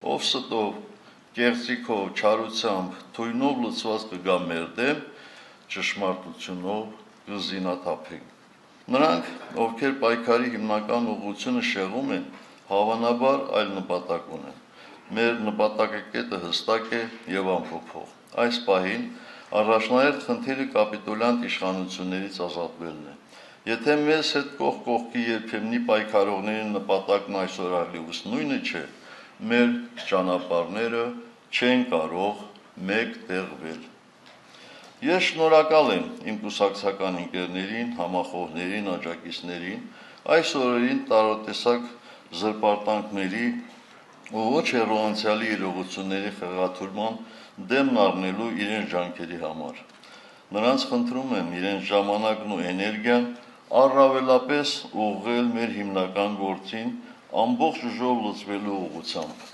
ով ստով, կեղծիքով, չարությամբ, թույնով լցված կգա մեր դեմ, ճշմարտությունով կզինաթափենք։ Նրանք, ովքեր պայքարի հիմնական ուղղությունը շեղում են, հավանաբար այլ նպատակ ունեն։ Մեր նպատակակետը հստակ է եւ անփոփոխ։ Այս պահին առաջնահերթ խնդիրը կապիտոլյանտ իշխանություններից ազատվելն է։ Եթե մեզ հետ կողք կողքի երբեմնի պայքարողների նպատակն այսօր այլևս նույնը չէ, մեր ճանապարհները չեն կարող մեկտեղվել։ Ես շնորհակալ եմ իմ կուսակցական ընկերներին, համախոհներին, աջակիցներին, այս օրերին տարատեսակ զրպարտանքների ու ոչ հեռու իրողությունների խեղաթյուրման դեմն առնելու իրենց ջանքերի համար։ Նրանց խնդրում եմ իրենց ժամանակն ու էներգիան առավելապես ուղղել մեր հիմնական գործին ամբողջ ուժով լուծվելու ուղղությամբ։